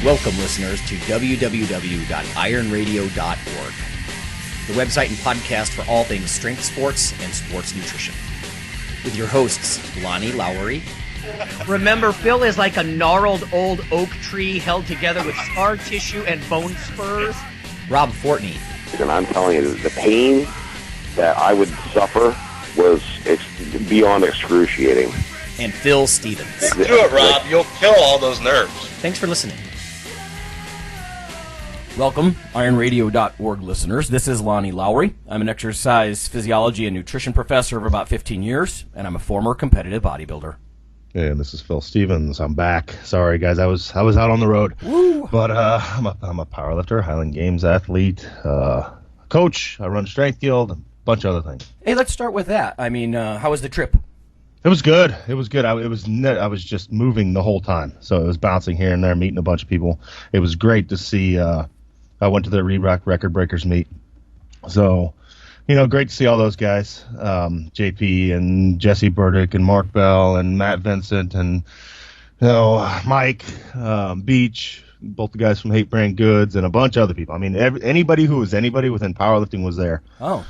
Welcome, listeners, to www.ironradio.org, the website and podcast for all things strength sports and sports nutrition. With your hosts, Lonnie, Lowry. Remember, Phil is like a gnarled old oak tree held together with scar tissue and bone spurs. Rob Fortney. And I'm telling you, the pain that I would suffer was beyond excruciating. And Phil Stevens. Do it, Rob. You'll kill all those nerves. Thanks for listening. Welcome, IronRadio.org listeners. This is Lonnie Lowry. I'm an exercise physiology and nutrition professor of about 15 years, and I'm a former competitive bodybuilder. And this is Phil Stevens. I'm back. Sorry, guys, I was out on the road. Woo. But I'm a powerlifter, Highland Games athlete, coach. I run Strength Guild, and a bunch of other things. Hey, let's start with that. I mean, how was the trip? It was good. I was just moving the whole time, so it was bouncing here and there, meeting a bunch of people. It was great to see. I went to the Reebok Record Breakers meet, so great to see all those guys, JP and Jesse Burdick and Mark Bell and Matt Vincent and Mike Beach, both the guys from Hate Brand Goods and a bunch of other people. I mean, anybody who was anybody within powerlifting was there. Oh.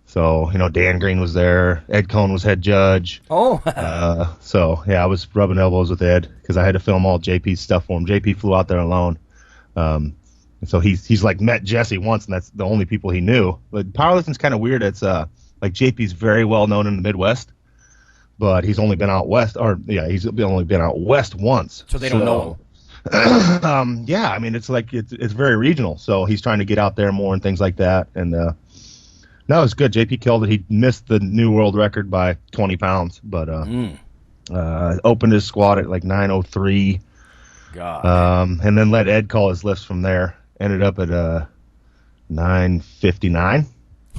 So, Dan Green was there. Ed Cohn was head judge. Oh. So, yeah, I was rubbing elbows with Ed because I had to film all JP's stuff for him. JP flew out there alone. So he's like met Jesse once, and that's the only people he knew. But powerlifting's kind of weird. It's like JP's very well known in the Midwest, but he's only been out west. He's only been out west once. So they don't know him. Yeah, I mean, it's like it's very regional. So he's trying to get out there more and things like that. And no, it's good. JP killed it. He missed the new world record by 20 pounds, but opened his squat at like 903. God. And then let Ed call his lifts from there. Ended up at 959.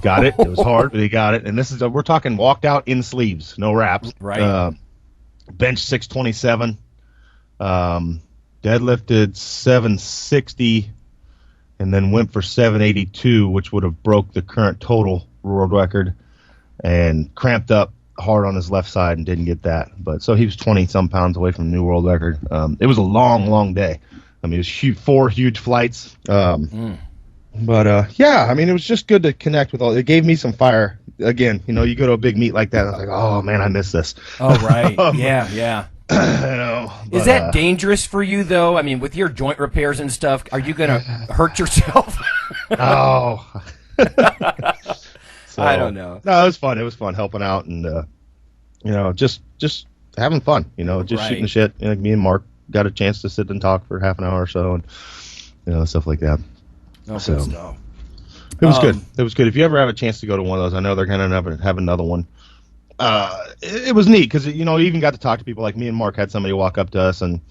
Got it. It was hard, but he got it. And we're talking walked out in sleeves, no wraps. Right. Bench 627. Deadlifted 760. And then went for 782, which would have broke the current total world record, and cramped up hard on his left side and didn't get that. But so he was 20-some pounds away from the new world record. It was a long, long day. I mean, it was 4 huge flights. But, yeah, I mean, it was just good to connect with all. It gave me some fire. Again, you go to a big meet like that, I was like, oh, man, I miss this. Oh, right. Yeah. Is that dangerous for you, though? I mean, with your joint repairs and stuff, are you going to hurt yourself? Oh. So, I don't know. No, it was fun. It was fun helping out and, just having fun, just Right. shooting the shit. Me and Mark got a chance to sit and talk for half an hour or so and, stuff like that. Oh, So, good stuff. It was good. It was good. If you ever have a chance to go to one of those, I know they're going to have another one. It was neat because, you even got to talk to people. Like me and Mark had somebody walk up to us, and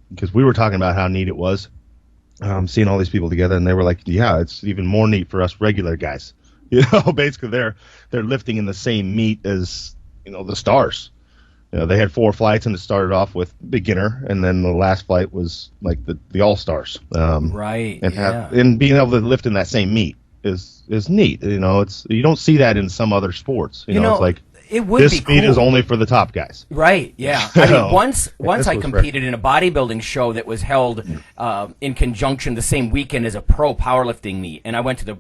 because we were talking about how neat it was seeing all these people together, and they were like, yeah, it's even more neat for us regular guys. Basically they're lifting in the same meet as, the stars. They had 4 flights, and it started off with beginner, and then the last flight was like the all-stars. Right, and being able to lift in that same meet is neat. It's you don't see that in some other sports. It's like it would this be speed cool. is only for the top guys. Right, yeah. I mean, once I was competed in a bodybuilding show that was held in conjunction the same weekend as a pro powerlifting meet, and I went to the,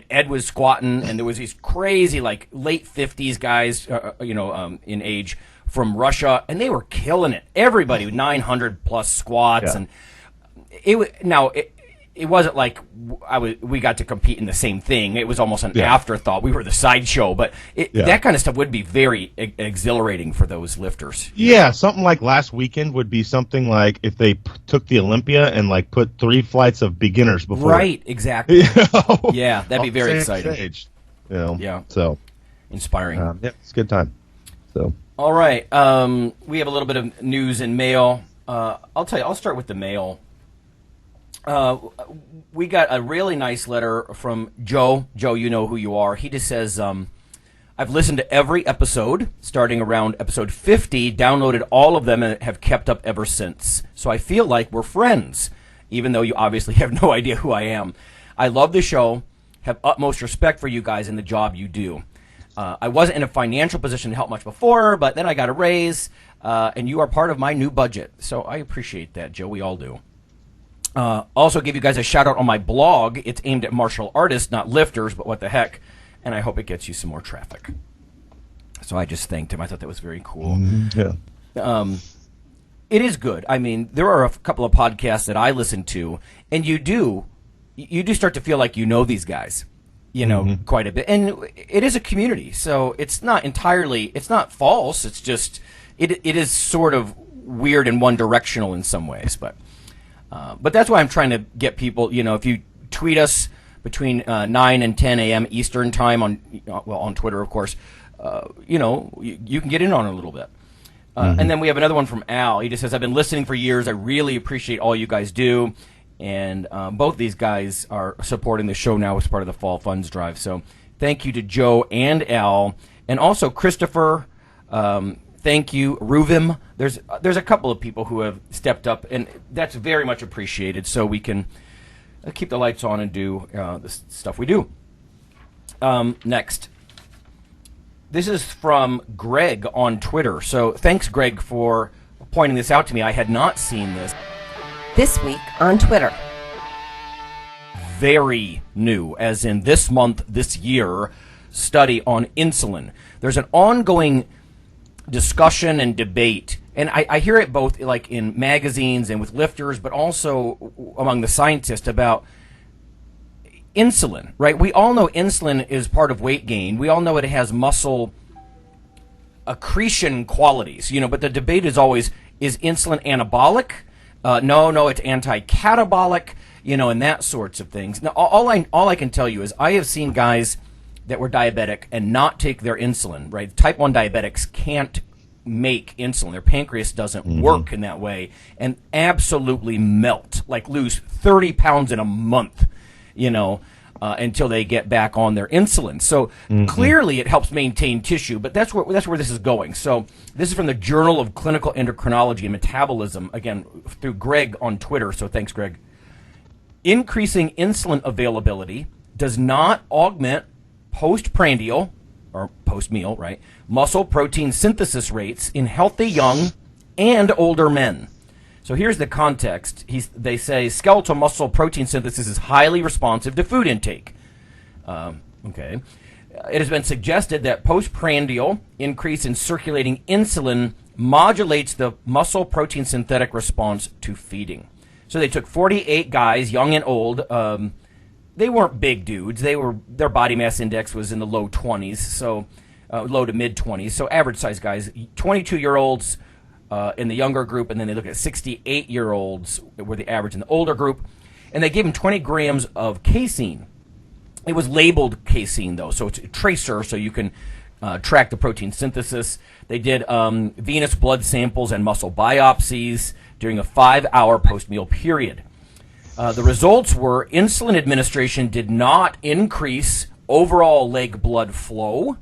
Ed was squatting, and there was these crazy, like, late 50s guys, in age from Russia, and they were killing it. Everybody, 900-plus squats, and it wasn't like we got to compete in the same thing. It was almost an afterthought. We were the sideshow, but that kind of stuff would be very exhilarating for those lifters. Yeah, something like last weekend would be something like if they took the Olympia and like put 3 flights of beginners before. Right, exactly. Yeah, that'd be very exciting. Stage, Yeah. So inspiring. It's a good time. So. All right, we have a little bit of news and mail. I'll tell you. I'll start with the mail. We got a really nice letter from Joe. Joe, you know who you are. He just says, I've listened to every episode, starting around episode 50, downloaded all of them, and have kept up ever since. So I feel like we're friends, even though you obviously have no idea who I am. I love the show, have utmost respect for you guys and the job you do. I wasn't in a financial position to help much before, but then I got a raise, and you are part of my new budget. So I appreciate that, Joe. We all do. Also give you guys a shout out on my blog. It's aimed at martial artists, not lifters, but what the heck. And I hope it gets you some more traffic. So I just thanked him. I thought that was very cool. Yeah. It is good. I mean, there are a couple of podcasts that I listen to, and you do start to feel like you know these guys, quite a bit. And it is a community, so it's not false. It's just, it is sort of weird and one-directional in some ways. But that's why I'm trying to get people, if you tweet us between 9 and 10 a.m. Eastern time on Twitter, of course, you can get in on it a little bit. And then we have another one from Al. He just says, I've been listening for years. I really appreciate all you guys do. And both these guys are supporting the show now as part of the Fall Funds Drive. So thank you to Joe and Al. And also Christopher, thank you. Ruvim. There's a couple of people who have stepped up, and that's very much appreciated. So we can keep the lights on and do the stuff we do. Next. This is from Greg on Twitter. So thanks, Greg, for pointing this out to me. I had not seen this. This week on Twitter. Very new, as in this month, this year, study on insulin. There's an ongoing discussion and debate, and I hear it both like in magazines and with lifters, but also among the scientists about insulin, right? We all know insulin is part of weight gain. We all know it has muscle accretion qualities, but the debate is always, is insulin anabolic? No, it's anti-catabolic, and that sorts of things. Now, all I can tell you is I have seen guys that were diabetic and not take their insulin, right? Type 1 diabetics can't make insulin. Their pancreas doesn't work in that way, and absolutely melt, like lose 30 pounds in a month. Until they get back on their insulin. So clearly it helps maintain tissue, but that's where this is going. So this is from the Journal of Clinical Endocrinology and Metabolism, again, through Greg on Twitter, so thanks, Greg. Increasing insulin availability does not augment postprandial, or post-meal, right, muscle protein synthesis rates in healthy young and older men. So here's the context. They say skeletal muscle protein synthesis is highly responsive to food intake. Okay. It has been suggested that postprandial increase in circulating insulin modulates the muscle protein synthetic response to feeding. So they took 48 guys, young and old. They weren't big dudes. Their body mass index was in the low 20s, so low to mid 20s. So average size guys, 22-year-olds. In the younger group, and then they look at 68-year-olds were the average in the older group, and they gave them 20 grams of casein. It was labeled casein, though, so it's a tracer, so you can track the protein synthesis. They did venous blood samples and muscle biopsies during a 5-hour post-meal period. The results were insulin administration did not increase overall leg blood flow,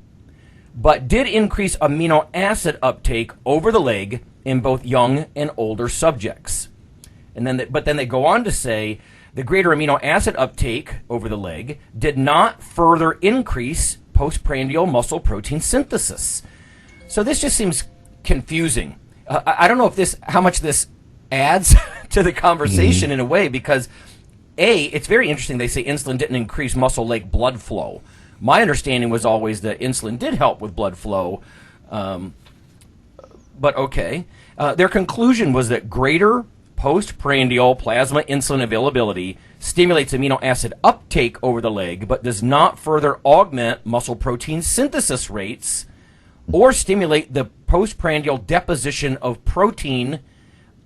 but did increase amino acid uptake over the leg in both young and older subjects. And then, but then they go on to say the greater amino acid uptake over the leg did not further increase postprandial muscle protein synthesis. So this just seems confusing. I don't know if how much this adds to the conversation in a way, because it's very interesting. They say insulin didn't increase muscle leg blood flow. My understanding was always that insulin did help with blood flow, but okay. Their conclusion was that greater postprandial plasma insulin availability stimulates amino acid uptake over the leg, but does not further augment muscle protein synthesis rates or stimulate the postprandial deposition of protein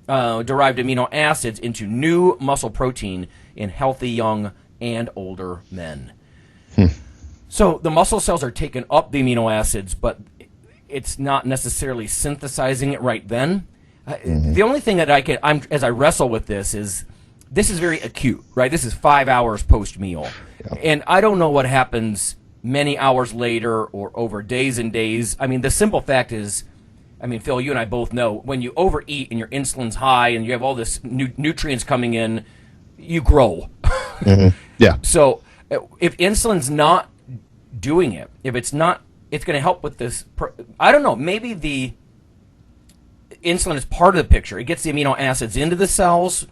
derived amino acids into new muscle protein in healthy young and older men. So the muscle cells are taking up the amino acids, but it's not necessarily synthesizing it right then. The only thing that as I wrestle with this is very acute, right? This is 5 hours post-meal. Yeah. And I don't know what happens many hours later or over days and days. I mean, the simple fact is, Phil, you and I both know, when you overeat and your insulin's high and you have all this nutrients coming in, you grow. Yeah. So if insulin's not doing it, if it's not, it's going to help with this. I don't know, maybe the insulin is part of the picture. It gets the amino acids into the cells,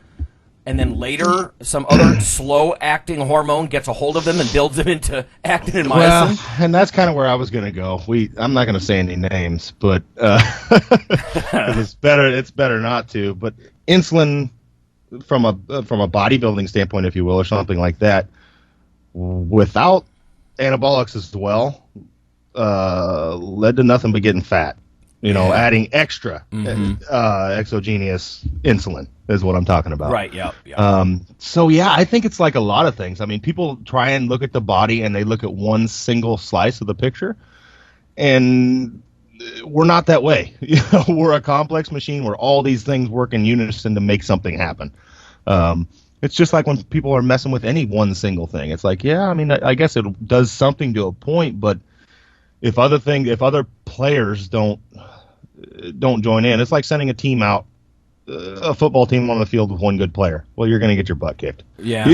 and then later some other slow-acting hormone gets a hold of them and builds them into actin and myosin? Well, and that's kind of where I was going to go. I'm not going to say any names, but 'cause it's better not to. But insulin, from a bodybuilding standpoint, if you will, or something like that, without anabolics as well, led to nothing but getting fat. Adding extra exogenous insulin is what I'm talking about. Right, yeah. So, yeah, I think it's like a lot of things. I mean, people try and look at the body and they look at one single slice of the picture, and we're not that way. We're a complex machine where all these things work in unison to make something happen. It's just like when people are messing with any one single thing. It's like, yeah, I mean, I guess it does something to a point, but if other players don't join in, it's like sending a team out, a football team on the field with one good player. Well, you're going to get your butt kicked. Yeah.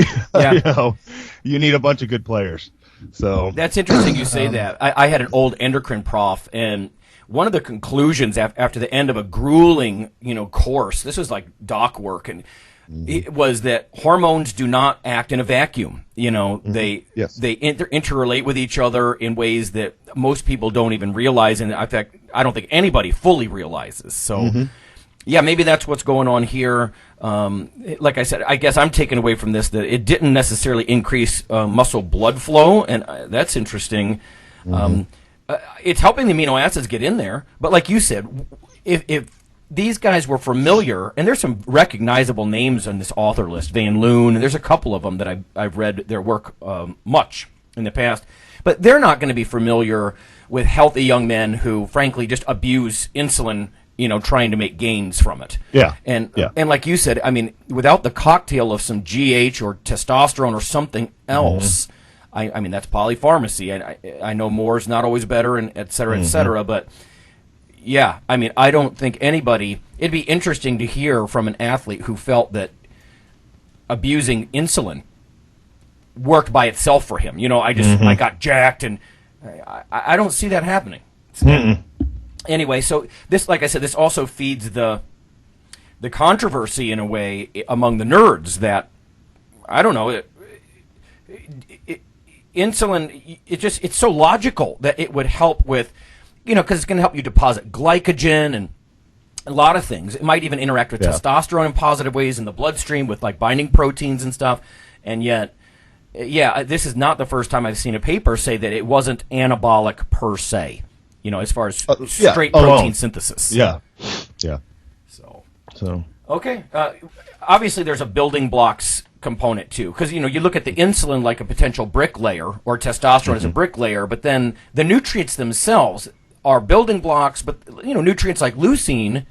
You need a bunch of good players. So that's interesting you say that. I had an old endocrine prof, and one of the conclusions after the end of a grueling, course, this was like doc work, and it was that hormones do not act in a vacuum. They interrelate with each other in ways that most people don't even realize, and in fact, I don't think anybody fully realizes. So, yeah, maybe that's what's going on here. Like I said, I guess I'm taking away from this that it didn't necessarily increase muscle blood flow, and that's interesting. It's helping the amino acids get in there, but like you said, if these guys were familiar, and there's some recognizable names on this author list, Van Loon, and there's a couple of them that I've read their work much in the past, but they're not going to be familiar with healthy young men who, frankly, just abuse insulin, trying to make gains from it. Yeah. And like you said, I mean, without the cocktail of some GH or testosterone or something else, I mean, that's polypharmacy. I know more is not always better, and et cetera, but yeah, I mean, I don't think it'd be interesting to hear from an athlete who felt that abusing insulin worked by itself for him. I got jacked, and I don't see that happening. Anyway, so this, like I said, this also feeds the controversy in a way among the nerds that, I don't know, insulin, it's so logical that it would help with, because it's going to help you deposit glycogen and a lot of things. It might even interact with testosterone in positive ways in the bloodstream with like binding proteins and stuff. And yet, this is not the first time I've seen a paper say that it wasn't anabolic per se, as far as straight protein synthesis. Yeah. So. Okay. Obviously, there's a building blocks component too, because you look at the insulin like a potential bricklayer, or testosterone as a bricklayer, but then the nutrients themselves are building blocks. But nutrients like leucine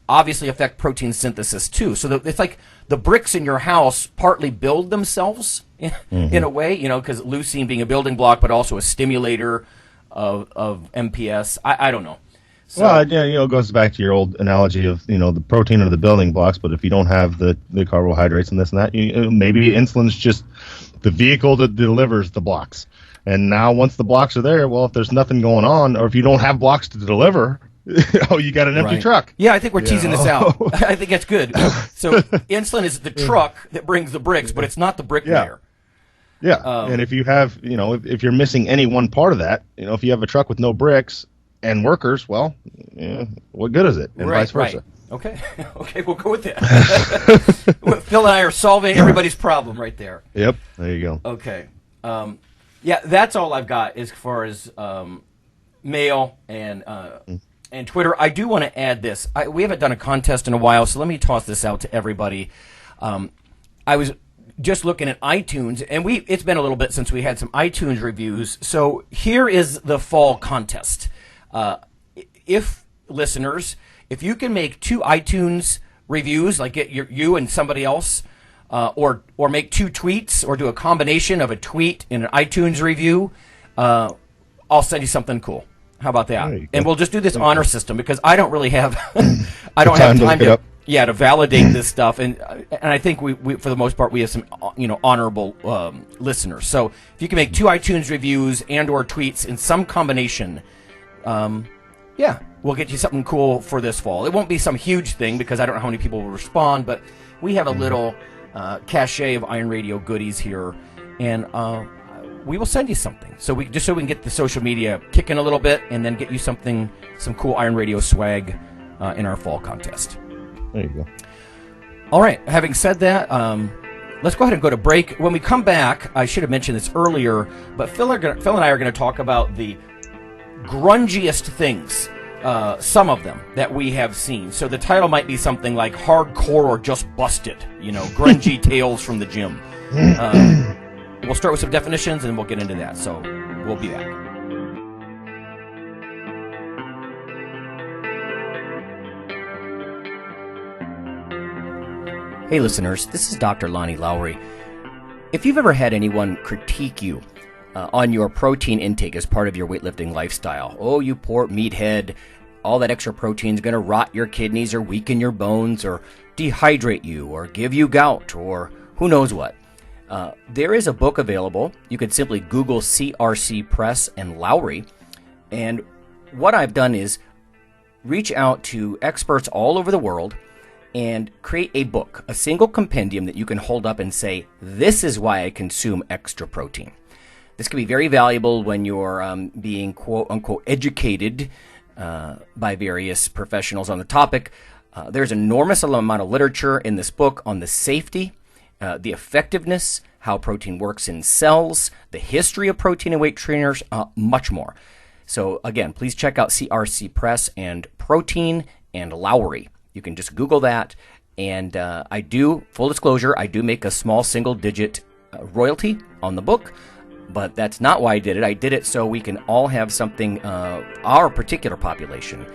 obviously affect protein synthesis too. So it's like the bricks in your house partly build themselves in a way, because leucine being a building block, but also a stimulator of MPS. I don't know. So, well, it goes back to your old analogy of, the protein are the building blocks, but if you don't have the carbohydrates and this and that, maybe insulin's just the vehicle that delivers the blocks. And now once the blocks are there, well, if there's nothing going on, or if you don't have blocks to deliver, you got an empty truck. Yeah, I think we're teasing this out. I think that's good. So insulin is the truck that brings the bricks, but it's not the bricklayer. Yeah, and if you have, if you're missing any one part of that, if you have a truck with no bricks and workers, well, what good is it? And vice versa. Right. Okay, we'll go with that. Phil and I are solving everybody's problem right there. Yep, there you go. Okay. That's all I've got as far as mail and Twitter. I do want to add this. We haven't done a contest in a while, so let me toss this out to everybody. I was just looking at iTunes, and it's been a little bit since we had some iTunes reviews. So here is the fall contest. If listeners, if you can make 2 iTunes reviews, like get you and somebody else, or make 2 tweets, or do a combination of a tweet and an iTunes review, I'll send you something cool. How about that? And we'll just do this honor system, because I don't really have I don't have time to validate this stuff, and I think we for the most part we have some honorable listeners. So if you can make 2 iTunes reviews and or tweets in some combination, we'll get you something cool for this fall. It won't be some huge thing because I don't know how many people will respond, but we have a little cachet of Iron Radio goodies here, and we will send you something. So we can get the social media kicking a little bit, and then get you some cool Iron Radio swag in our fall contest. There you go. All right. Having said that, let's go ahead and go to break. When we come back, I should have mentioned this earlier, but Phil and I are going to talk about the grungiest things, some of them that we have seen. So the title might be something like Hardcore or Just Busted, grungy tales from the gym. We'll start with some definitions, and we'll get into that. So we'll be back. Hey listeners, this is Dr. Lonnie Lowry. If you've ever had anyone critique you on your protein intake as part of your weightlifting lifestyle, oh, you poor meathead, all that extra protein is going to rot your kidneys or weaken your bones or dehydrate you or give you gout or who knows what. There is a book available. You could simply Google CRC Press and Lowry. And what I've done is reach out to experts all over the world and create a book, a single compendium that you can hold up and say, this is why I consume extra protein. This can be very valuable when you're being quote-unquote educated by various professionals on the topic. There's an enormous amount of literature in this book on the safety, the effectiveness, how protein works in cells, the history of protein and weight trainers, much more. So again, please check out CRC Press and Protein and Lowry. You can just Google that. And I do, full disclosure, I do make a small single-digit royalty on the book. But that's not why I did it. I did it so we can all have something, our particular population,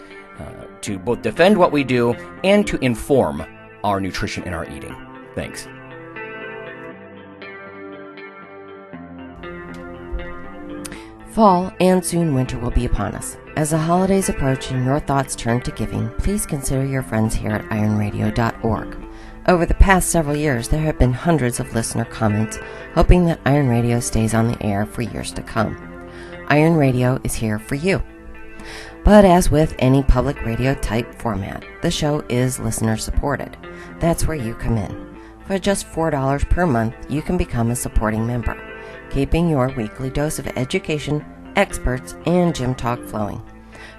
to both defend what we do and to inform our nutrition and our eating. Thanks. Fall and soon winter will be upon us. As the holidays approach and your thoughts turn to giving, please consider your friends here at IronRadio.org. Over the past several years, there have been hundreds of listener comments hoping that Iron Radio stays on the air for years to come. Iron Radio is here for you. But as with any public radio type format, the show is listener supported. That's where you come in. For just $4 per month, you can become a supporting member, keeping your weekly dose of education, experts, and gym talk flowing.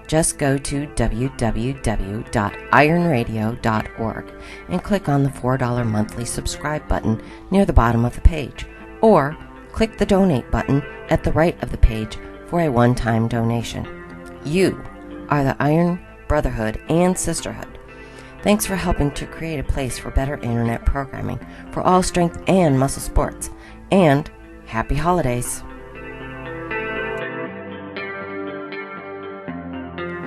Just go to www.ironradio.org and click on the $4 monthly subscribe button near the bottom of the page, or click the donate button at the right of the page for a one-time donation. You are the Iron Brotherhood and Sisterhood. Thanks for helping to create a place for better internet programming for all strength and muscle sports. And happy holidays.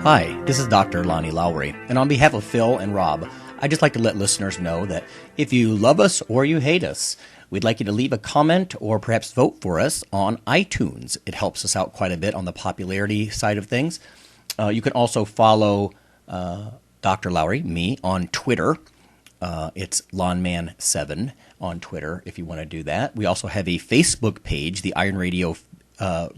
Hi, this is Dr. Lonnie Lowry, and on behalf of Phil and Rob, I'd just like to let listeners know that if you love us or you hate us, we'd like you to leave a comment or perhaps vote for us on iTunes. It helps us out quite a bit on the popularity side of things. You can also follow Dr. Lowry, me, on Twitter. It's Lawnman7 on Twitter if you want to do that. We also have a Facebook page, the Iron Radio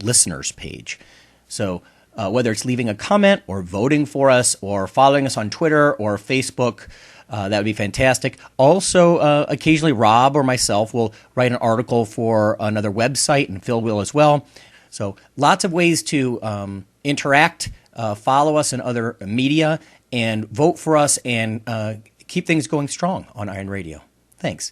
listeners page. So whether it's leaving a comment or voting for us or following us on Twitter or Facebook, that would be fantastic. Also, occasionally Rob or myself will write an article for another website, and Phil will as well. So lots of ways to interact, follow us in other media, and vote for us and keep things going strong on Iron Radio. Thanks.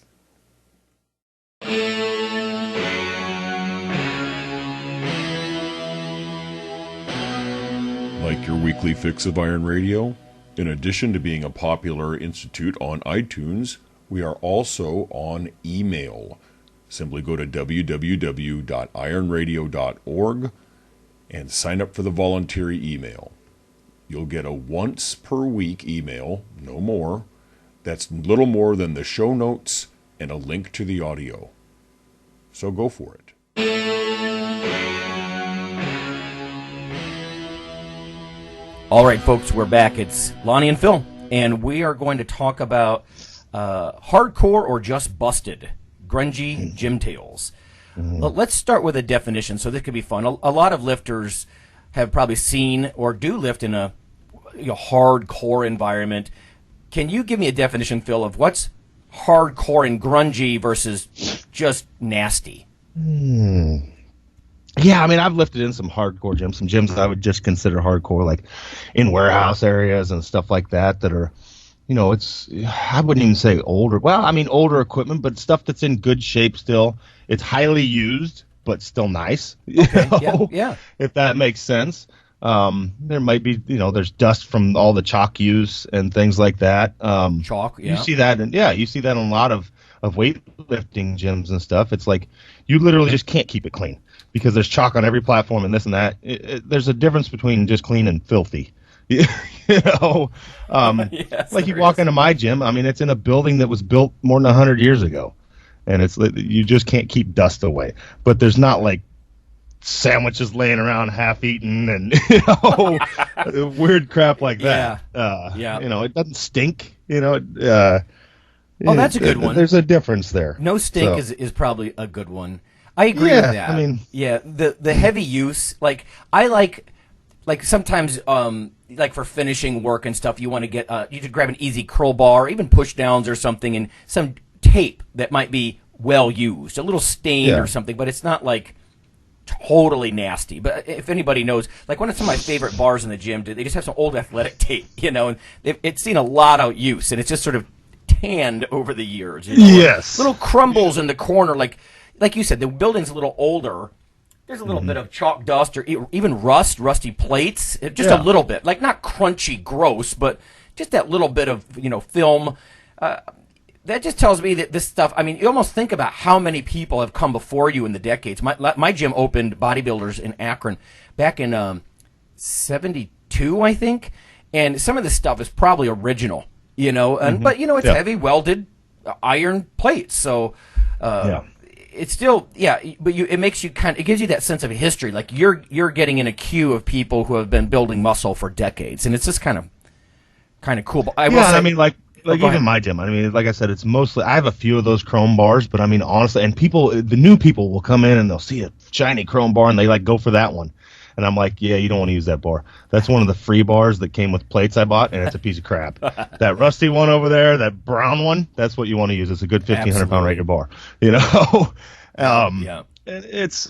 Like your weekly fix of Iron Radio? In addition to being a popular institute on iTunes, we are also on email. Simply go to www.ironradio.org and sign up for the voluntary email. You'll get a once per week email, no more, that's little more than the show notes and a link to the audio. So go for it. All right, folks, we're back. It's Lonnie and Phil, and we are going to talk about hardcore or just busted, grungy gym tales. Let's start with a definition, so this could be fun. A lot of lifters have probably seen or do lift in a hardcore environment. Can you give me a definition, Phil, of what's hardcore and grungy versus just nasty? Yeah, I mean, I've lifted in some hardcore gyms, some gyms that I would just consider hardcore, like in warehouse areas and stuff like that are, I wouldn't even say older. Well, I mean, older equipment, but stuff that's in good shape still. It's highly used, but still nice. Okay. Yeah. If that makes sense. There might be, there's dust from all the chalk use and things like that. Chalk, yeah. You see that, you see that in a lot of weightlifting gyms and stuff. It's like you literally just can't keep it clean because there's chalk on every platform and this and that. There's a difference between just clean and filthy. Yes, like you walk into my gym. I mean, it's in a building that was built more than 100 years ago, and it's you just can't keep dust away. But there's not like sandwiches laying around half eaten and weird crap like that. It doesn't stink. Oh, that's a good one. There's a difference there. No stink is probably a good one. I agree with that. I mean, the heavy use, like I like sometimes like for finishing work and stuff, you want to get you could grab an easy curl bar or even push downs or something and some tape that might be well used, a little stained or something, but it's not like totally nasty. But if anybody knows, like one of some of my favorite bars in the gym, they just have some old athletic tape, and it's seen a lot of use, and it's just sort of tanned over the years. Yes, little crumbles in the corner, like you said, the building's a little older. There's a little bit of chalk dust or even rusty plates, just a little bit, like not crunchy, gross, but just that little bit of film. That just tells me that this stuff, I mean, you almost think about how many people have come before you in the decades. My gym opened bodybuilders in Akron back in 72, I think, and some of this stuff is probably original, but it's heavy welded iron plates, so it's still, but it makes you it gives you that sense of history, like you're getting in a queue of people who have been building muscle for decades, and it's just kind of cool. But I mean, like even my gym, I mean, like I said, it's mostly, I have a few of those chrome bars, but I mean, honestly, and the new people will come in and they'll see a shiny chrome bar and they go for that one. And I'm like, yeah, you don't want to use that bar. That's one of the free bars that came with plates I bought, and it's a piece of crap. That rusty one over there, that brown one, that's what you want to use. It's a good 1,500-pound rated bar, And it's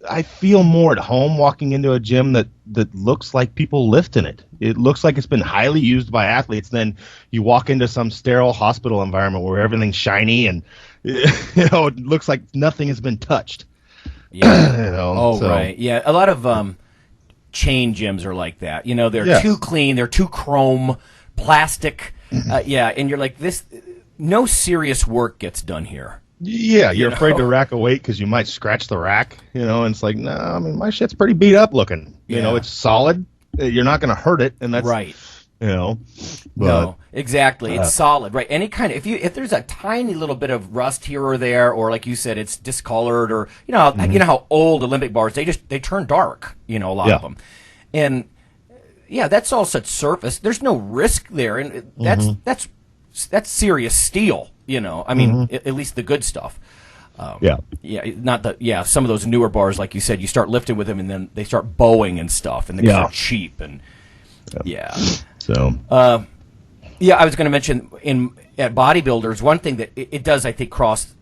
I feel more at home walking into a gym that looks like people lift in it. It looks like it's been highly used by athletes. Then you walk into some sterile hospital environment where everything's shiny and it looks like nothing has been touched. Yeah. Right. Yeah. A lot of chain gyms are like that. They're too clean. They're too chrome, plastic. And you're like, no serious work gets done here. Yeah, you're afraid to rack a weight because you might scratch the rack, and it's like, no, I mean, my shit's pretty beat up looking. It's solid. You're not going to hurt it, and that's right. But, no, exactly. It's solid, right? Any kind of if there's a tiny little bit of rust here or there, or like you said, it's discolored, or you know how old Olympic bars they turn dark. A lot of them, and that's all such surface. There's no risk there, and that's serious steel. I mean, at least the good stuff. Not some of those newer bars, like you said, you start lifting with them and then they start bowing and stuff, and they're cheap and So I was going to mention at bodybuilders, one thing that it does, I think, cross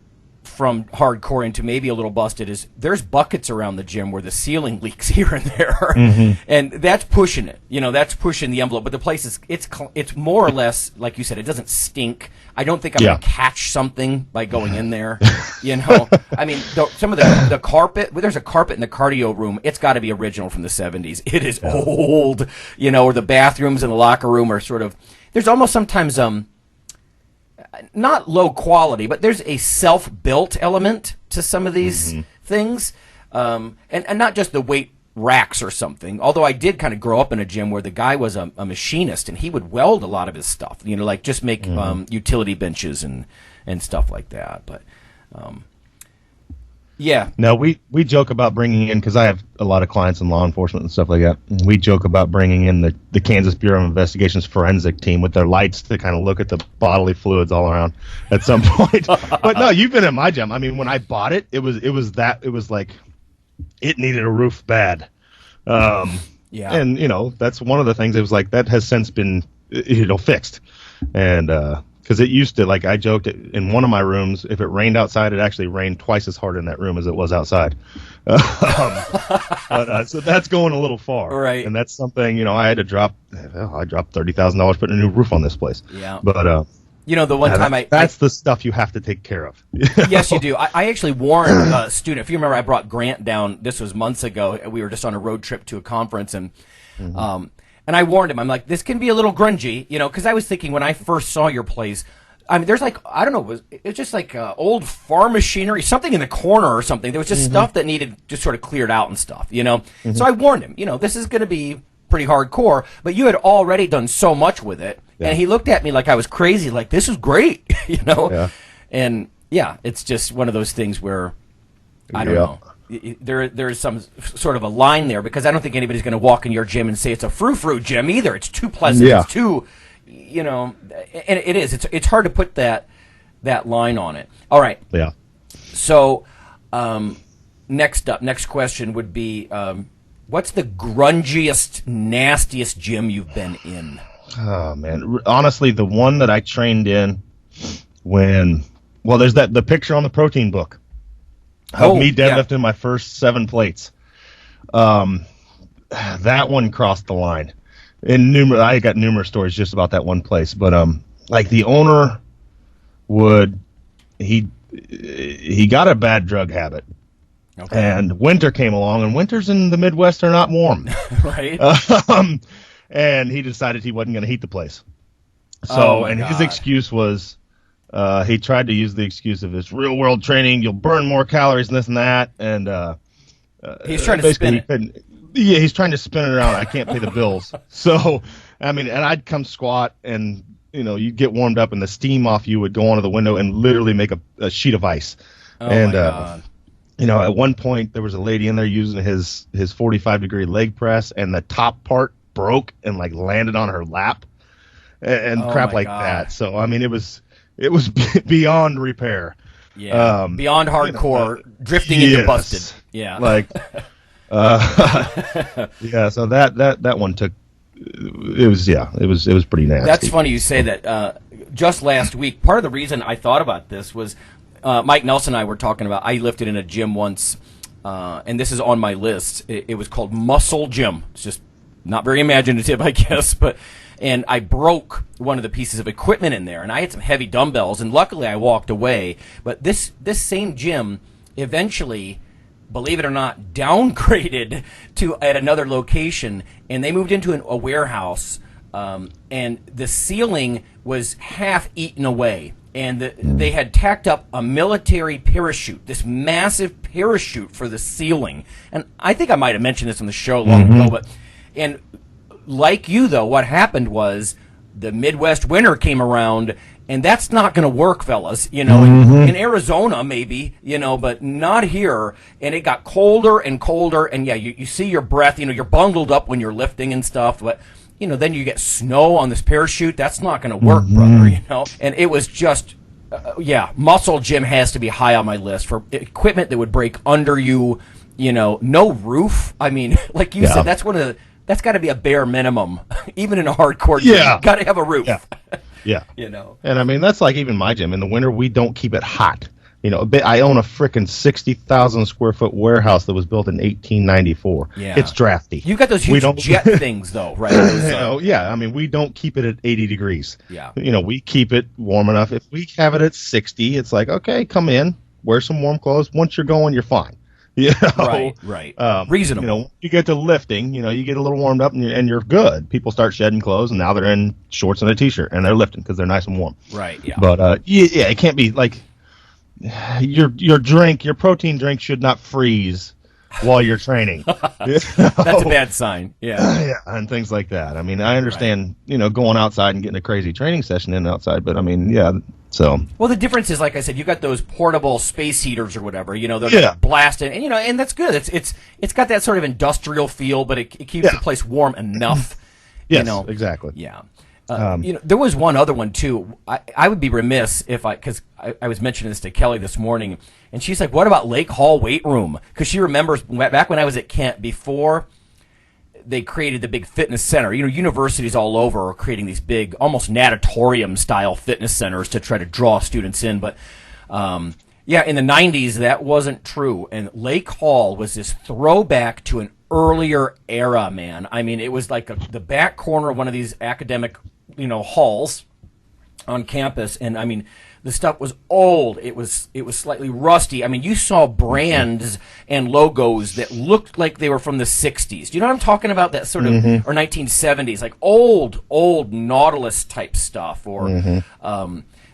from hardcore into maybe a little busted is there's buckets around the gym where the ceiling leaks here and there, and that's pushing it. That's pushing the envelope. But the place is it's more or less like you said. It doesn't stink. I don't think I'm going to catch something by going in there. I mean, some of the carpet. There's a carpet in the cardio room. It's got to be original from the 70s. It is old. Or the bathrooms in the locker room are sort of. There's almost sometimes not low quality, but there's a self-built element to some of these things, and not just the weight racks or something. Although I did kind of grow up in a gym where the guy was a machinist, and he would weld a lot of his stuff, like just make utility benches and stuff like that. But No, we joke about bringing in, because I have a lot of clients in law enforcement and stuff like that. And we joke about bringing in the Kansas Bureau of Investigation's forensic team with their lights to kind of look at the bodily fluids all around at some point. But no, you've been in my gym. I mean, when I bought it, it was like it needed a roof bad. And that's one of the things. It was like that has since been fixed, and Because it used to, like I joked, in one of my rooms, if it rained outside, it actually rained twice as hard in that room as it was outside. So that's going a little far. Right. And that's something, I had to drop, I dropped $30,000 putting a new roof on this place. Yeah. But, the one time that's the stuff you have to take care of. Yes, you do. I actually warned a student. If you remember, I brought Grant down. This was months ago. We were just on a road trip to a conference, and and I warned him. I'm like, this can be a little grungy, because I was thinking when I first saw your place, I mean, there's like, I don't know, it's just like old farm machinery, something in the corner or something. There was just stuff that needed just sort of cleared out and stuff, So I warned him, this is going to be pretty hardcore, but you had already done so much with it. Yeah. And he looked at me like I was crazy, like, this is great, Yeah. And yeah, it's just one of those things where, I don't know. There's some sort of a line there, because I don't think anybody's going to walk in your gym and say it's a frou-frou gym either. It's too pleasant. Yeah. It's too, and it is. It's hard to put that line on it. All right. Yeah. So, next question would be, what's the grungiest, nastiest gym you've been in? Oh man, honestly, the one that I trained in there's the picture on the protein book of me deadlifting my first 7 plates. That one crossed the line. I got numerous stories just about that one place, but like the owner he got a bad drug habit. Okay. And winter came along, and winters in the Midwest are not warm. Right. And he decided he wasn't going to heat the place. So, his excuse was, he tried to use the excuse of this real world training. You'll burn more calories and this and that. And he's trying to spin it. Yeah, he's trying to spin it around. I can't pay the bills. So, I mean, and I'd come squat, and you'd get warmed up, and the steam off you would go onto the window and literally make a sheet of ice. Oh my God. At one point there was a lady in there using his 45-degree leg press, and the top part broke and like landed on her lap and crap like that. So I mean, it was beyond repair. Yeah, beyond hardcore, drifting into busted. Yeah, like yeah. So that one took. It was pretty nasty. That's funny you say that. Just last week, part of the reason I thought about this was Mike Nelson and I were talking about. I lifted in a gym once, and this is on my list. It was called Muscle Gym. It's just not very imaginative, I guess, and I broke one of the pieces of equipment in there, and I had some heavy dumbbells, and luckily I walked away. But this same gym eventually, believe it or not, downgraded at another location, and they moved into a warehouse, and the ceiling was half eaten away, and they had tacked up a military parachute, this massive parachute for the ceiling. And I think I might have mentioned this on the show long ago, and like you, though, what happened was the Midwest winter came around, and that's not going to work, fellas. In Arizona, maybe, but not here. And it got colder and colder, and yeah, you see your breath. You're bundled up when you're lifting and stuff, but then you get snow on this parachute. That's not going to work, brother. And it was just, Muscle Gym has to be high on my list for equipment that would break under you. No roof. I mean, like you said, that's got to be a bare minimum, even in a hardcore gym. Yeah. Got to have a roof. Yeah. Yeah. And I mean, that's like even my gym. In the winter, we don't keep it hot. I own a frickin' 60,000 square foot warehouse that was built in 1894. Yeah. It's drafty. You got those huge jet things, though, right? I mean, we don't keep it at 80 degrees. Yeah. We keep it warm enough. If we have it at 60, it's like, okay, come in, wear some warm clothes. Once you're going, you're fine. Right. Reasonable. You get to lifting, you get a little warmed up, and you're good. People start shedding clothes, and now they're in shorts and a t-shirt, and they're lifting because they're nice and warm. Right. Yeah. But it can't be like your protein drink should not freeze while you're training. That's a bad sign. Yeah, and things like that. I mean, I understand, going outside and getting a crazy training session in outside, but I mean, so. Well, the difference is, like I said, you got those portable space heaters or whatever, they're blasting, and and that's good. It's got that sort of industrial feel, but it keeps the place warm enough. Yes, exactly. Yeah. There was one other one too. I would be remiss because I was mentioning this to Kelly this morning, and she's like, "What about Lake Hall weight room?" Because she remembers back when I was at Kent before they created the big fitness center. You know, universities all over are creating these big, almost natatorium-style fitness centers to try to draw students in. But, yeah, in the 90s, that wasn't true. And Lake Hall was this throwback to an earlier era, man. I mean, it was like the back corner of one of these academic, halls on campus. And, I mean, the stuff was old. It was slightly rusty. I mean, you saw brands and logos that looked like they were from the 60s. Do you know what I'm talking about? That sort of, or 1970s, like old Nautilus type stuff, or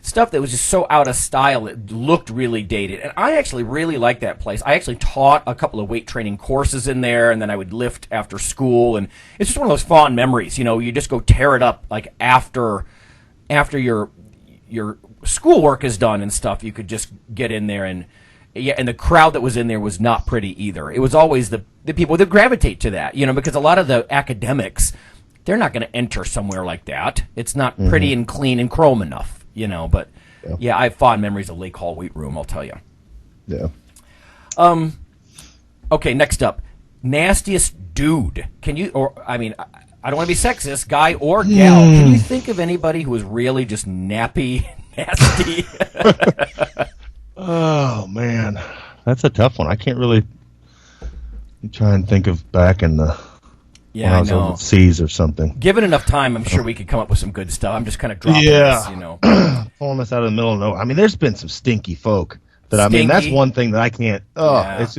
stuff that was just so out of style it looked really dated. And I actually really liked that place. I actually taught a couple of weight training courses in there, and then I would lift after school. And it's just one of those fond memories. You just go tear it up like after your schoolwork is done and stuff. You could just get in there, and the crowd that was in there was not pretty either. It was always the people that gravitate to that, because a lot of the academics, they're not going to enter somewhere like that. It's not pretty and clean and chrome enough, but I have fond memories of Lake Hall Weight Room, I'll tell you. Yeah. Okay, next up, nastiest dude. Can you, I don't want to be sexist, guy or gal. Can you think of anybody who was really just nappy, nasty? Oh, man. That's a tough one. I can't really try and think of back in the when I was overseas or something. Given enough time, I'm sure we could come up with some good stuff. I'm just kind of dropping this, Pulling this out of the middle of nowhere. I mean, there's been some stinky folk that, that's one thing that I can't, it's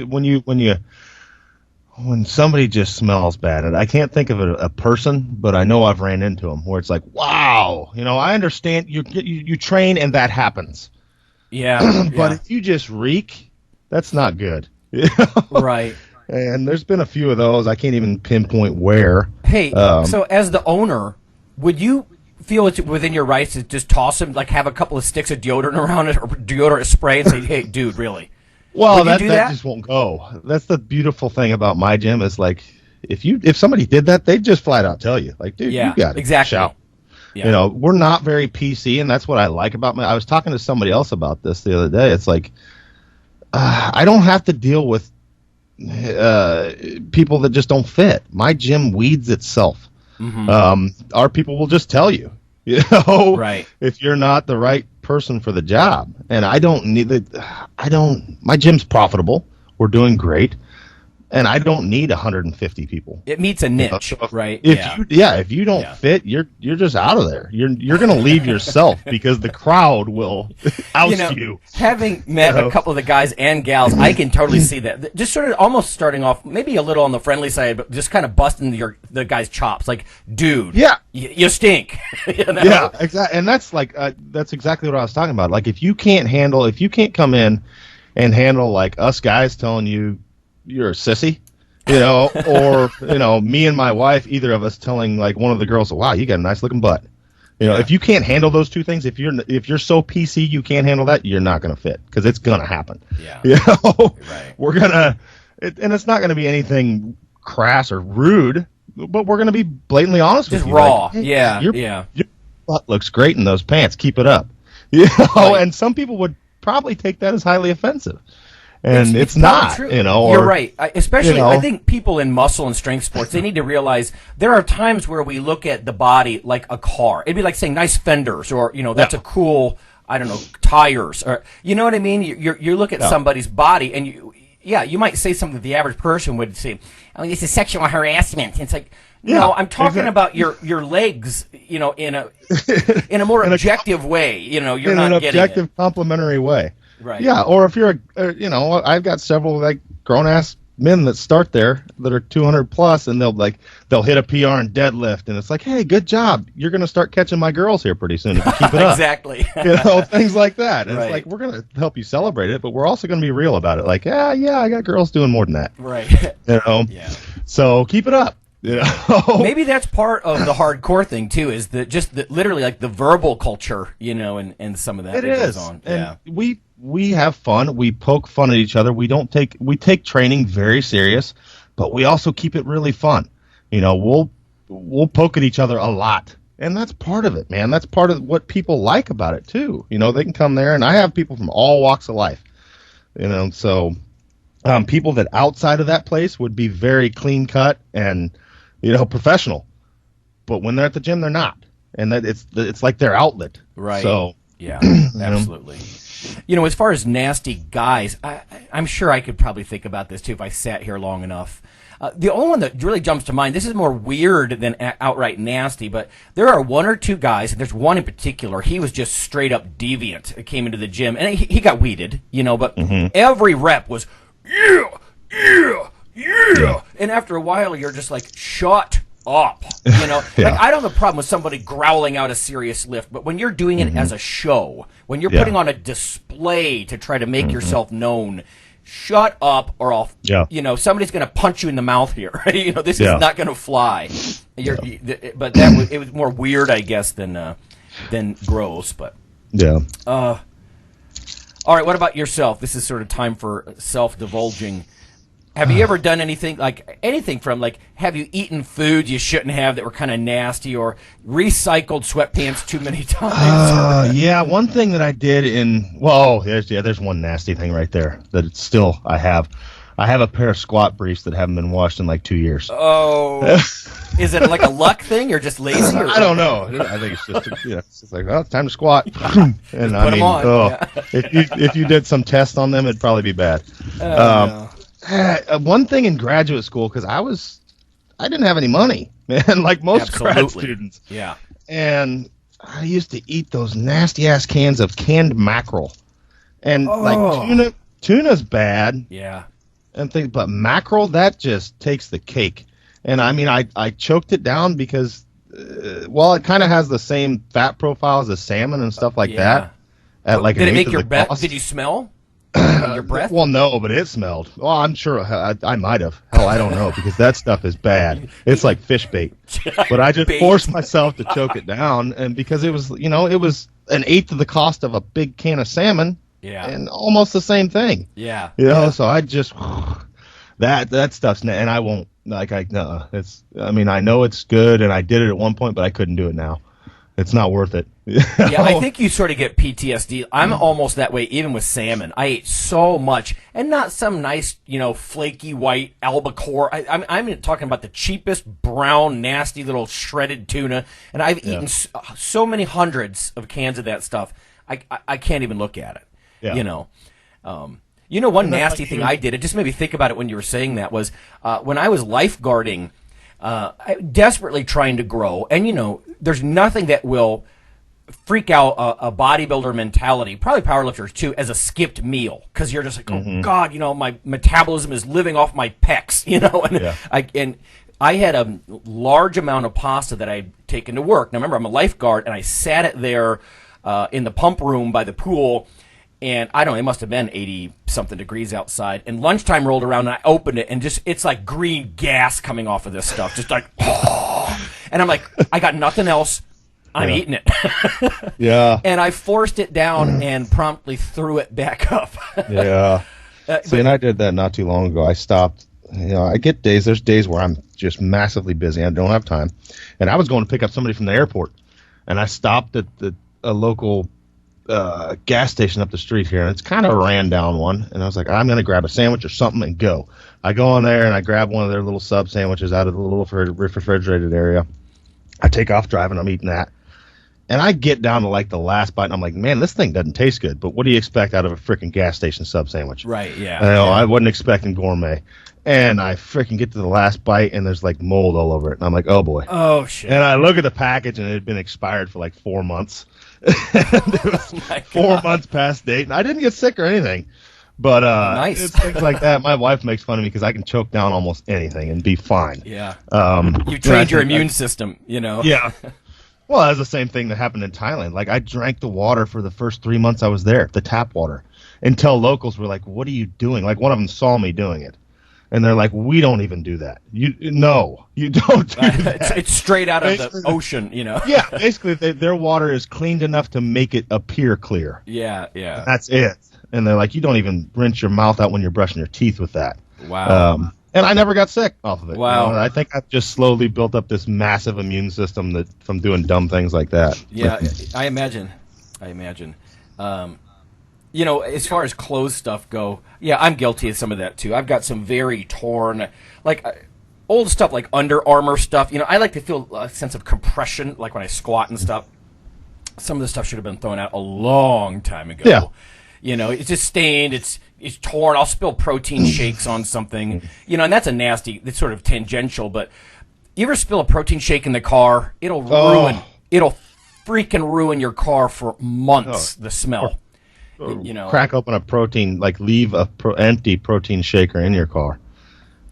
when somebody just smells bad, and I can't think of a person, but I know I've ran into them where it's like, wow, I understand you train and that happens. Yeah. But if you just reek, that's not good. Right. And there's been a few of those. I can't even pinpoint where. Hey, so as the owner, would you feel it's within your rights to just toss him, like have a couple of sticks of deodorant around it or deodorant spray and say, hey, dude, really? Well, that just won't go. That's the beautiful thing about my gym is like if somebody did that, they'd just flat out tell you, like, dude, you got to shout. Yeah. We're not very PC, and that's what I like about I was talking to somebody else about this the other day. It's like I don't have to deal with people that just don't fit. My gym weeds itself. Our people will just tell you, right, if you're not the right person for the job. And I don't need my gym's profitable. We're doing great. And I don't need 150 people. It meets a niche, right? If you don't fit, you're just out of there. You're going to leave yourself because the crowd will oust you. Having met a couple of the guys and gals, I can totally see that. Just sort of almost starting off maybe a little on the friendly side, but just kind of busting the guy's chops. Like, dude, you stink. Yeah, exactly. And that's that's exactly what I was talking about. Like, if you can't come in and handle like us guys telling you you're a sissy, or me and my wife, either of us telling like one of the girls, wow, you got a nice looking butt. If you can't handle those two things, if you're so PC you can't handle that, you're not going to fit because it's going to happen. Right. We're gonna, and it's not going to be anything crass or rude, but we're going to be blatantly honest with you. Just raw. Like, hey, your butt looks great in those pants. Keep it up. Right. And some people would probably take that as highly offensive. And it's not, true. Or, you're right. Especially, I think people in muscle and strength sports, they need to realize there are times where we look at the body like a car. It'd be like saying nice fenders, or that's a cool, I don't know, tires, or you know what I mean. You look at somebody's body, and you might say something that the average person would say, "Oh, this is sexual harassment." It's like, no, I'm talking about your legs, in a more objective way. You're not getting it. In an objective, complimentary way. Right. Yeah, or if you're I've got several like grown ass men that start there that are 200 plus, and they'll hit a PR and deadlift, and it's like, hey, good job. You're going to start catching my girls here pretty soon if you keep it up. Exactly. Things like that. And It's like, we're going to help you celebrate it, but we're also going to be real about it. Like, yeah, I got girls doing more than that. Right. Yeah. So keep it up. Maybe that's part of the hardcore thing too, is literally like the verbal culture, and some of that. It is. Goes on. And we have fun. We poke fun at each other. We take training very serious, but we also keep it really fun. We'll poke at each other a lot, and that's part of it, man. That's part of what people like about it too. They can come there, and I have people from all walks of life. So people that outside of that place would be very clean cut and professional. But when they're at the gym, they're not, and that it's like their outlet. Right. So yeah, absolutely. As far as nasty guys, I'm sure I could probably think about this too if I sat here long enough. The only one that really jumps to mind, this is more weird than outright nasty, but there are one or two guys, and there's one in particular, he was just straight up deviant. He came into the gym, and he got weeded, but every rep was, yeah. And after a while, you're just like, shut up. Yeah. Like, I don't have a problem with somebody growling out a serious lift, but when you're doing it as a show, when you're putting on a display to try to make yourself known, shut up, or I'll, somebody's going to punch you in the mouth here. This is not going to fly. But it was more weird, I guess, than gross. But all right. What about yourself? This is sort of time for self-divulging. Have you ever done anything from have you eaten food you shouldn't have that were kind of nasty, or recycled sweatpants too many times? One thing that I did there's one nasty thing right there that it's still I have a pair of squat briefs that haven't been washed in like 2 years. Oh, is it like a luck thing or just lazy? Or I don't know. I think it's just it's just like, well, it's time to squat. And I mean, if you did some test on them, it'd probably be bad. No. One thing in graduate school, because I didn't have any money, man, like most grad students. Yeah. And I used to eat those nasty ass cans of canned mackerel, and like tuna's bad. Yeah. And things, but mackerel, that just takes the cake. And I mean, I choked it down because, it kind of has the same fat profile as the salmon and stuff like that. Did it make your breath? Did you smell? Your breath? Well, no, but it smelled. Well, I'm sure I might have. Hell, I don't know, because that stuff is bad. It's like fish bait. But I just forced myself to choke it down, and because it was, it was an eighth of the cost of a big can of salmon, and almost the same thing. Yeah. So I just that stuff's and I won't it's. I mean, I know it's good, and I did it at one point, but I couldn't do it now. It's not worth it. I think you sort of get PTSD. I'm almost that way, even with salmon. I ate so much, and not some nice, flaky white albacore. I'm talking about the cheapest brown, nasty little shredded tuna, and I've eaten so many hundreds of cans of that stuff. I can't even look at it. Yeah. One nasty thing I did, it just made me think about it when you were saying that, was when I was lifeguarding, desperately trying to grow, and there's nothing that will freak out a bodybuilder mentality, probably powerlifters too, as a skipped meal, because you're just like, oh God, my metabolism is living off my pecs, and I had a large amount of pasta that I'd taken to work. Now remember, I'm a lifeguard, and I sat it there in the pump room by the pool. And I don't know, it must have been 80-something degrees outside. And lunchtime rolled around, and I opened it, and it's like green gas coming off of this stuff. Just like, and I'm like, I got nothing else. I'm eating it. And I forced it down and promptly threw it back up. And I did that not too long ago. I stopped. I get days. There's days where I'm just massively busy. I don't have time. And I was going to pick up somebody from the airport, and I stopped at a local gas station up the street here, and it's kind of a ran down one, and I was like, I'm going to grab a sandwich or something and go. I go in there and I grab one of their little sub sandwiches out of the little refrigerated area. I take off driving, I'm eating that, and I get down to like the last bite, and I'm like, man, this thing doesn't taste good, but what do you expect out of a freaking gas station sub sandwich? Right. Yeah. I wasn't expecting gourmet, and I freaking get to the last bite, and there's like mold all over it, and I'm like, oh boy. Oh shit. And I look at the package, and it had been expired for like 4 months. It was 4 months past date, and I didn't get sick or anything, but nice. It's things like that. My wife makes fun of me because I can choke down almost anything and be fine. You trained your immune system, Well, that's the same thing that happened in Thailand. Like, I drank the water for the first 3 months I was there, the tap water, until locals were like, what are you doing? Like, one of them saw me doing it. And they're like, we don't even do that. You don't do that. It's straight out of the ocean, Yeah, basically, their water is cleaned enough to make it appear clear. Yeah. And that's it. And they're like, you don't even rinse your mouth out when you're brushing your teeth with that. Wow. And I never got sick off of it. Wow. I think I've just slowly built up this massive immune system from doing dumb things like that. Yeah, I imagine. As far as clothes stuff go, I'm guilty of some of that too. I've got some very torn, like old stuff like Under Armour stuff. You know, I like to feel a sense of compression, like when I squat and stuff. Some of the stuff should have been thrown out a long time ago. Yeah. You know, it's just stained. It's torn. I'll spill protein shakes on something. You know, and that's a nasty. It's sort of tangential, but you ever spill a protein shake in the car? It'll ruin. It'll freaking ruin your car for months. The smell. You know, crack open a protein, like leave a empty protein shaker in your car,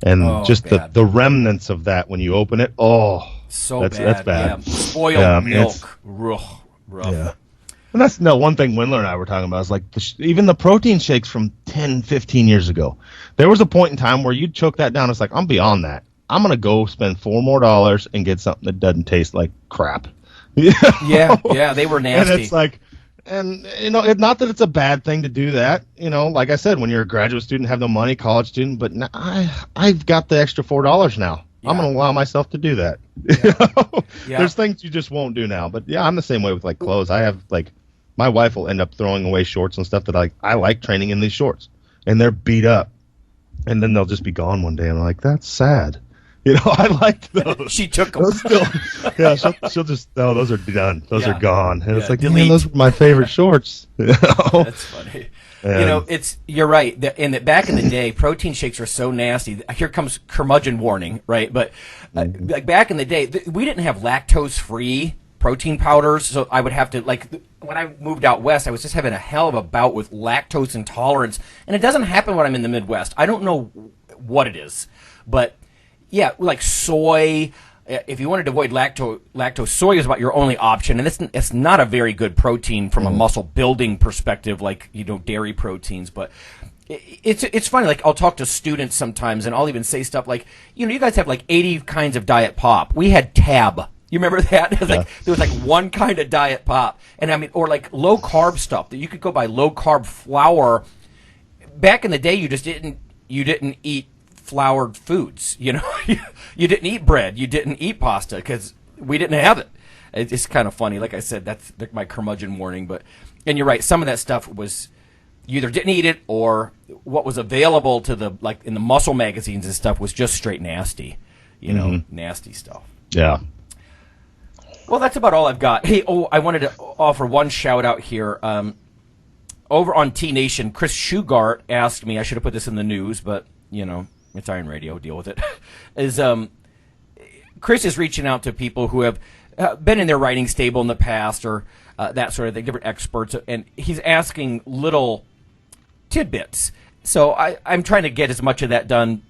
and the remnants of that when you open it. That's bad. Yeah. Spoiled milk. Rough. Yeah. And that's one thing Windler and I were talking about is like even the protein shakes from 10, 15 years ago. There was a point in time where you'd choke that down. It's like, I'm beyond that. I'm going to go spend $4 more and get something that doesn't taste like crap. Yeah, they were nasty. And it's like, and you know, not that it's a bad thing to do that. You know, like I said, when you're a graduate student, have no money, college student, but now I've got the extra $4 now. Yeah. I'm going to allow myself to do that. Yeah. There's things you just won't do now. But yeah, I'm the same way with like clothes. I have like, my wife will end up throwing away shorts and stuff that I like training in these shorts, and they're beat up, and then they'll just be gone one day. And I'm like, that's sad. You know, I liked those. She took them. She'll just, those are done. Those are gone. And it's like, man, those were my favorite shorts. You know? That's funny. And, you know, you're right. Back in the day, protein shakes were so nasty. Here comes curmudgeon warning, right? But like back in the day, we didn't have lactose-free protein powders, so I would have to, like, when I moved out west, I was just having a hell of a bout with lactose intolerance, and it doesn't happen when I'm in the Midwest. I don't know what it is, but yeah, like soy. If you wanted to avoid lactose, soy is about your only option, and it's not a very good protein from a muscle building perspective, like, you know, dairy proteins. But it's funny. Like, I'll talk to students sometimes, and I'll even say stuff like, you know, you guys have like 80 kinds of diet pop. We had Tab. You remember that? It was like, there was like one kind of diet pop, and I mean, or like low carb stuff that you could go buy low carb flour. Back in the day, you just didn't eat floured foods. You know, you didn't eat bread, you didn't eat pasta because we didn't have it. It's kind of funny. Like I said, that's my curmudgeon warning. And you're right. Some of that stuff was, you either didn't eat it, or what was available to the, like in the muscle magazines and stuff, was just straight nasty. You know, nasty stuff. Yeah. Well, that's about all I've got. Hey, I wanted to offer one shout-out here. Over on T-Nation, Chris Shugart asked me, I should have put this in the news, but, you know, it's Iron Radio, deal with it, Chris is reaching out to people who have been in their writing stable in the past, or that sort of thing, different experts, and he's asking little tidbits. So I'm trying to get as much of that done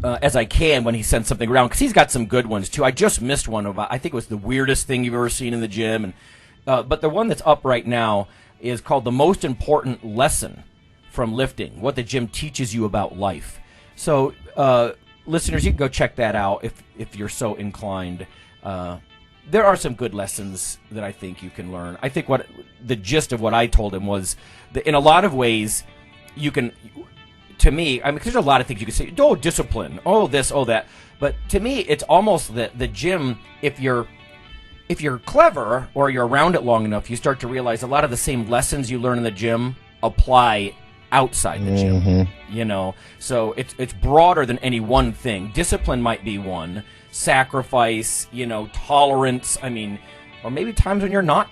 as I can when he sends something around, because he's got some good ones too. I just missed one about, I think it was the weirdest thing you've ever seen in the gym, and but the one that's up right now is called The Most Important Lesson from Lifting, What the Gym Teaches You About Life. So listeners, you can go check that out if you're so inclined. There are some good lessons that I think you can learn. I think what the gist of what I told him was that in a lot of ways you can, to me, I mean, there's a lot of things you can say, oh, discipline, oh, this, oh, that. But to me, it's almost that the gym, if you're clever or you're around it long enough, you start to realize a lot of the same lessons you learn in the gym apply outside the gym. You know, so it's broader than any one thing. Discipline might be one. Sacrifice, you know, tolerance. I mean, or maybe times when you're not.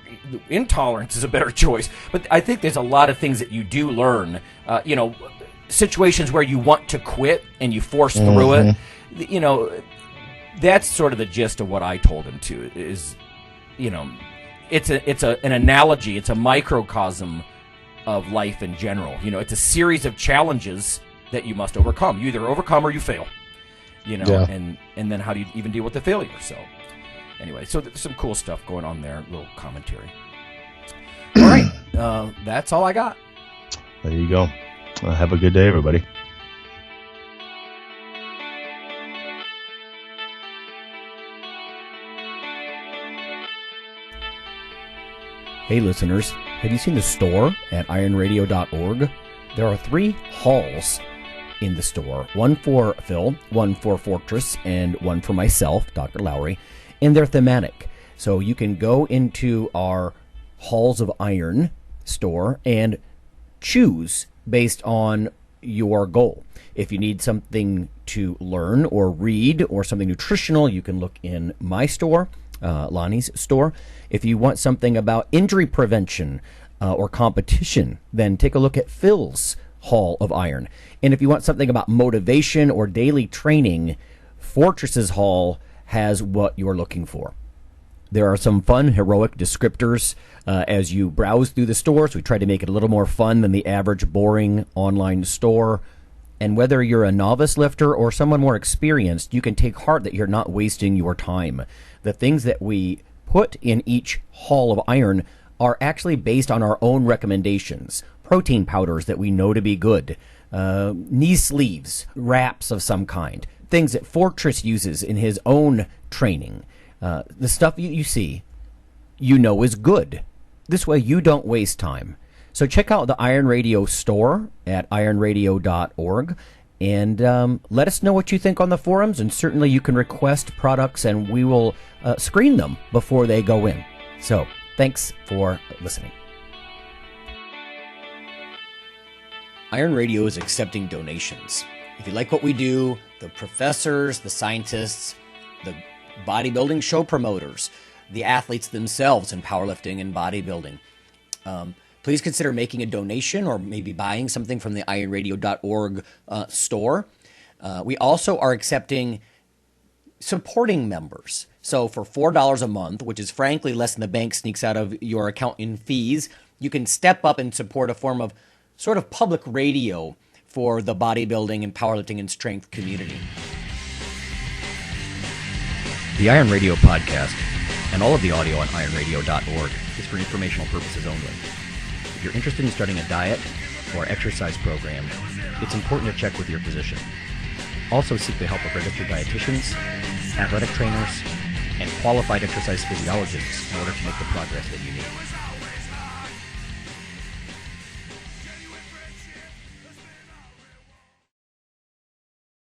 Intolerance is a better choice. But I think there's a lot of things that you do learn. You know, situations where you want to quit and you force through it. You know, that's sort of the gist of what I told him too. Is, you know, it's an analogy. It's a microcosm of life in general. You know, it's a series of challenges that you must overcome. You either overcome or you fail. You know, and then how do you even deal with the failure? So anyway, so there's some cool stuff going on there. A little commentary. All right, that's all I got. There you go. Have a good day, everybody. Hey listeners, have you seen the store at IronRadio.org? There are 3 halls in the store. One for Phil, one for Fortress, and one for myself, Dr. Lowry, and they're thematic. So you can go into our Halls of Iron store and choose based on your goal. If you need something to learn or read or something nutritional, you can look in my store, Lonnie's store. If you want something about injury prevention or competition, then take a look at Phil's Hall of Iron. And if you want something about motivation or daily training, Fortress's Hall has what you're looking for. There are some fun, heroic descriptors as you browse through the stores. We try to make it a little more fun than the average boring online store. And whether you're a novice lifter or someone more experienced, you can take heart that you're not wasting your time. The things that we put in each Hall of Iron are actually based on our own recommendations. Protein powders that we know to be good, knee sleeves, wraps of some kind, things that Fortress uses in his own training. The stuff you see, you know is good. This way you don't waste time. So check out the Iron Radio store at ironradio.org and let us know what you think on the forums, and certainly you can request products and we will screen them before they go in. So thanks for listening. Iron Radio is accepting donations. If you like what we do, the professors, the scientists, the bodybuilding show promoters, the athletes themselves in powerlifting and bodybuilding, please consider making a donation or maybe buying something from the ironradio.org store. We also are accepting supporting members. So for $4 a month, which is frankly less than the bank sneaks out of your account in fees, you can step up and support a form of sort of public radio for the bodybuilding and powerlifting and strength community. The Iron Radio podcast and all of the audio on ironradio.org is for informational purposes only. If you're interested in starting a diet or exercise program, it's important to check with your physician. Also seek the help of registered dietitians, athletic trainers, and qualified exercise physiologists in order to make the progress that you need.